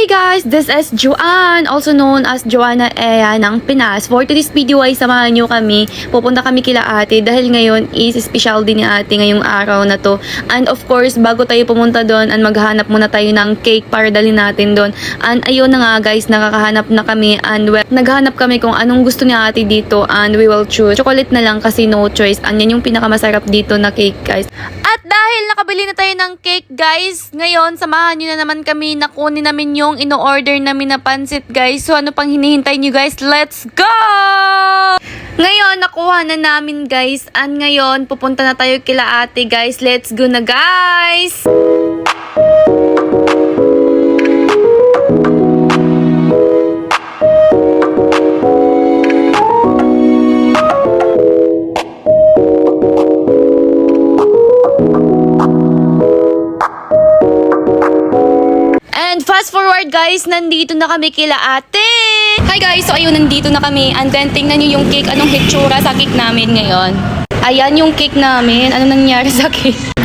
Hey guys, this is Joanne, also known as Joanna Ea ng Pinas. For today's video ay samahan nyo kami. Pupunta kami kila ate dahil ngayon is special din ni ate ngayong araw na to. And of course, bago tayo pumunta doon, and maghanap muna tayo ng cake para dalhin natin doon. And ayun na nga guys, nakakahanap na kami. And naghahanap kami kung anong gusto ni ate dito. And we will choose chocolate na lang kasi no choice. And yan yung pinakamasarap dito na cake guys. At dahil nakabili na tayo ng cake guys, ngayon samahan nyo na naman kami na kunin namin yung ino-order namin na pansit guys. So ano pang hinihintay nyo guys? Let's go! Ngayon nakuha na namin guys. And ngayon pupunta na tayo kila ate guys. Let's go na guys! Fast forward guys, nandito na kami kila ate. Hi guys, so ayun, nandito na kami. And then tingnan nyo yung cake, anong hitsura sa cake namin ngayon. Ayan yung cake namin, ano nangyari sa cake.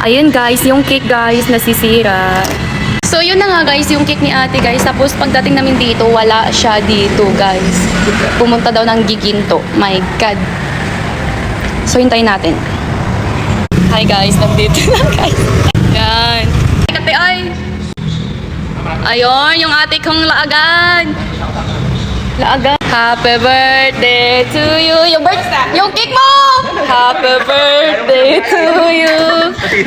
Ayun guys, yung cake guys, nasisira. So yun na nga guys, yung cake ni ate guys. Tapos pagdating namin dito, wala siya dito guys. Pumunta daw ng giginto, my god. So hintayin natin. Hi guys, nandito na guys. Yan. Ate ay. Ayun, yung ate kong laagan. Laagan. Happy birthday to you. Yung cake mo! Happy birthday to you.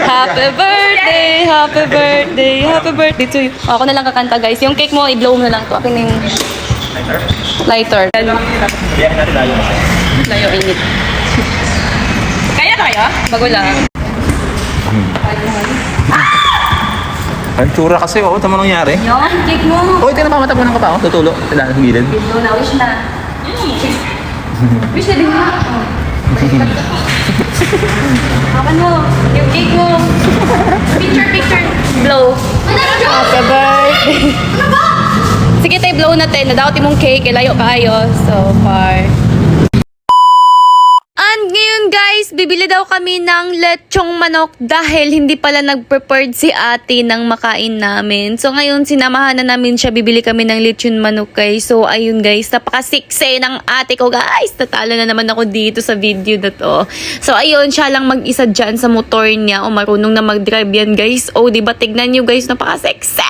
Happy birthday, happy birthday, happy birthday to you. Ako na lang kakanta guys. Yung cake mo, i-blow mo na lang to. Akin yung lighter. Layo, init. Kaya tayo? Bago lang. Ang tsura kasi, oo. Tama nangyari. Yung cake mo. Oo, ito na pamatapunan ka pa, oh. Tutulo. Tila, sa gilid. Binlo na, wish na. Wish na din ha. Ano? Yung cake mo. Picture. Blow. Happy birthday. Sige tayo, blow natin. Nadawat mong cake. Layo kayo. So far. And ngayon guys, bibili daw kami ng lechong manok dahil hindi pala nag-prepared si ate ng makain namin. So ngayon sinamahan na namin siya, bibili kami ng lechon manok guys. So ayun guys, napaka-siksi ng ate ko guys. Natalo na naman ako dito sa video na to. So ayun, siya lang mag-isa dyan sa motor niya. O marunong na mag-drive yan guys. O diba, tignan nyo guys, napaka-siksi.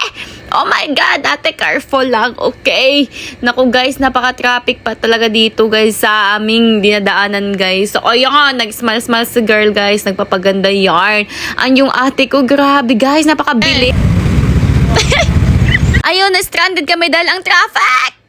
Oh my God, ate, careful lang, okay? Naku guys, napaka-traffic pa talaga dito guys sa aming dinadaanan guys. So ayun, nag-smile-smile si girl guys, nagpapaganda yarn. Ang yung ate ko, grabe guys, napakabili. Ayun, na-stranded kami dahil ang traffic!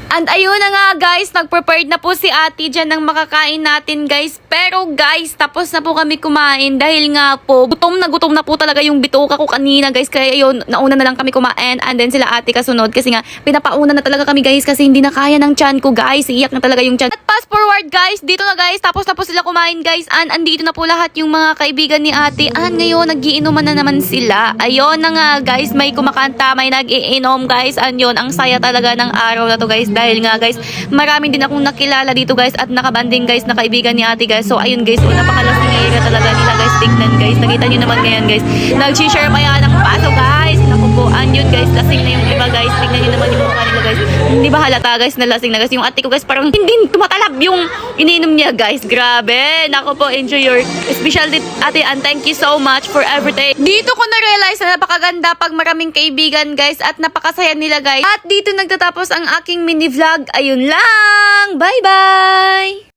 And ayun na nga guys, nag-prepared na po si ate dyan ng makakain natin guys. Pero guys, tapos na po kami kumain dahil nga po, gutom na po talaga yung bituka ko kanina guys. Kaya ayun, nauna na lang kami kumain and then sila ate kasunod. Kasi nga, pinapauna na talaga kami guys kasi hindi na kaya ng tiyan ko guys. Iyak na talaga yung tiyan. At fast forward guys, dito na guys, tapos na po sila kumain guys. And andito na po lahat yung mga kaibigan ni ate. And ngayon, nagiinuman na naman sila. Ayun na nga guys, may kumakanta, may nag-iinom guys. And yun, ang saya talaga ng araw na to guys. Dahil nga guys, maraming din akong nakilala dito guys at nakabanding guys na kaibigan ni ate guys. So ayun guys, napakalasing area talaga nila guys. Tignan guys, nakita nyo naman ngayon guys. Nag-share pa yan ng paso guys. Naku po, yun guys, lasing na yung iba guys. Tignan nyo naman yung mukha nila guys. Hindi ba halata guys na lasing na guys. Yung ate ko guys parang hindi tumatalab yung ininom niya guys. Grabe. Naku po, enjoy your special ate and thank you so much for everything. Dito ko na-realize na napakaganda pag maraming kaibigan guys at napakasaya nila guys. At dito nagtatapos ang aking mini vlog. Ayun lang. Bye-bye!